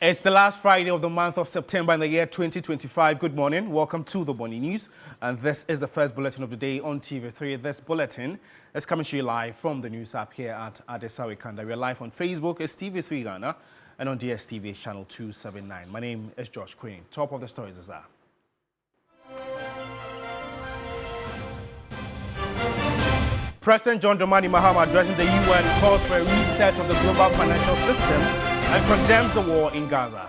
It's the last Friday of the month of September in the year 2025. Good morning. Welcome to the Morning News. And this is the first bulletin of the day on TV3. This bulletin is coming to you live from the news app here at Adesawe Kanda. We're live on Facebook, it's TV3 Ghana, and on DSTV channel 279. My name is Josh Queen. Top of the stories is that. President John Dramani Mahama addressing the UN calls for a reset of the global financial system and condemns the war in Gaza.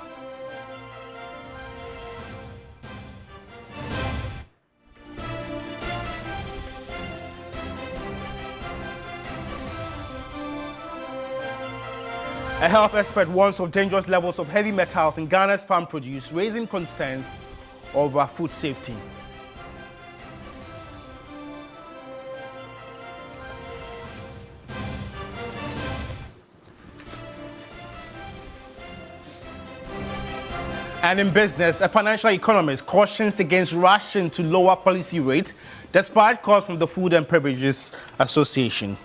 A health expert warns of dangerous levels of heavy metals in Ghana's farm produce, raising concerns over food safety. And in business, a financial economist cautions against rushing to lower policy rates despite calls from the Food and Beverages Association.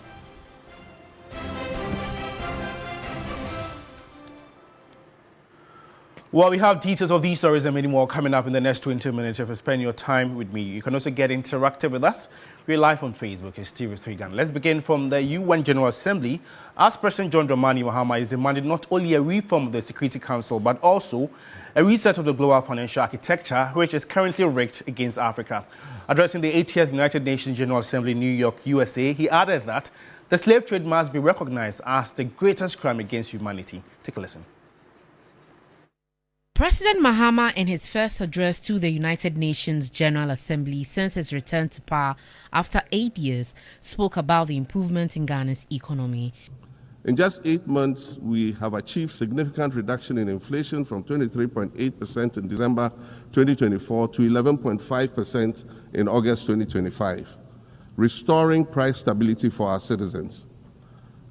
Well, we have details of these stories and many more coming up in the next 20 minutes if you spend your time with me. You can also get interactive with us. We're live on Facebook. It's TV3 Ghana. Let's begin from the UN General Assembly. As President John Dramani Mahama is demanding not only a reform of the Security Council, but also a reset of the global financial architecture, which is currently rigged against Africa. Addressing the 80th United Nations General Assembly in New York, USA, he added that the slave trade must be recognized as the greatest crime against humanity. Take a listen. President Mahama, in his first address to the United Nations General Assembly since his return to power after 8 years, spoke about the improvement in Ghana's economy. In just 8 months, we have achieved significant reduction in inflation from 23.8% in December 2024 to 11.5% in August 2025, restoring price stability for our citizens.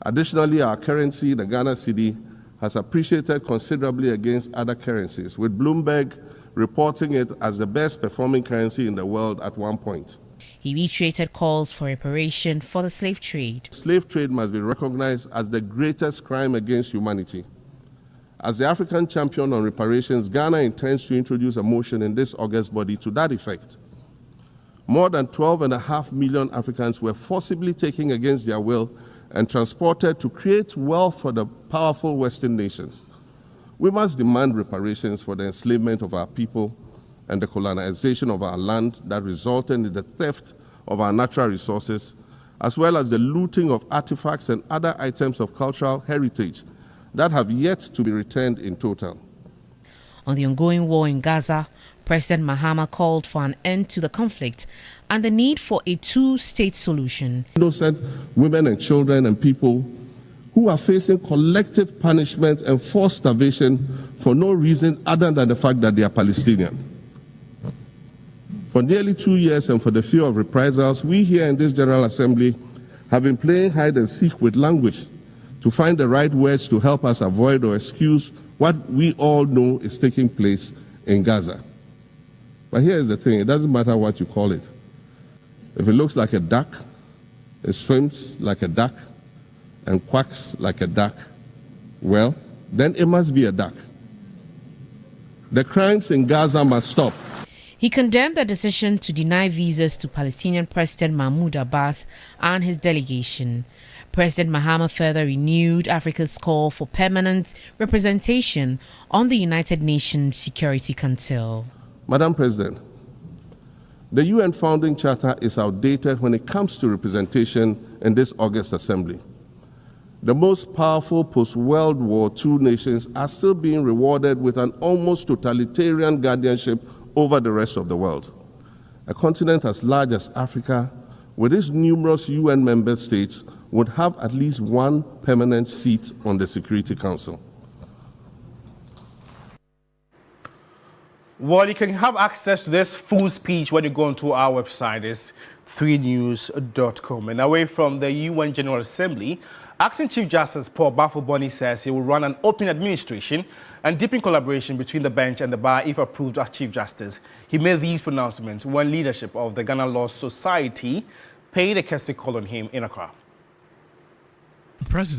Additionally, our currency, the Ghana cedi, has appreciated considerably against other currencies, with Bloomberg reporting it as the best performing currency in the world at one point. He reiterated calls for reparation for the slave trade. Slave trade must be recognized as the greatest crime against humanity. As the African champion on reparations, Ghana intends to introduce a motion in this August body to that effect. More than 12.5 million Africans were forcibly taken against their will and transported to create wealth for the powerful Western nations. We must demand reparations for the enslavement of our people and the colonization of our land that resulted in the theft of our natural resources, as well as the looting of artifacts and other items of cultural heritage that have yet to be returned in total. On the ongoing war in Gaza, President Mahama called for an end to the conflict and the need for a two-state solution. Innocent women and children and people who are facing collective punishment and forced starvation for no reason other than the fact that they are Palestinian. For nearly 2 years and for the fear of reprisals, we here in this General Assembly have been playing hide and seek with language to find the right words to help us avoid or excuse what we all know is taking place in Gaza. But here is the thing, it doesn't matter what you call it. If it looks like a duck, it swims like a duck, and quacks like a duck, well, then it must be a duck. The crimes in Gaza must stop. He condemned the decision to deny visas to Palestinian President Mahmoud Abbas and his delegation. President Mahama further renewed Africa's call for permanent representation on the United Nations Security Council. Madam President, the UN Founding Charter is outdated when it comes to representation in this August Assembly. The most powerful post-World War II nations are still being rewarded with an almost totalitarian guardianship over the rest of the world. A continent as large as Africa, with its numerous UN member states, would have at least one permanent seat on the Security Council. Well, you can have access to this full speech when you go onto our website. It's 3news.com. And away from the UN General Assembly, Acting Chief Justice Paul Bafo-Boni says he will run an open administration and deepen collaboration between the bench and the bar if approved as Chief Justice. He made these pronouncements when leadership of the Ghana Law Society paid a courtesy call on him in Accra. President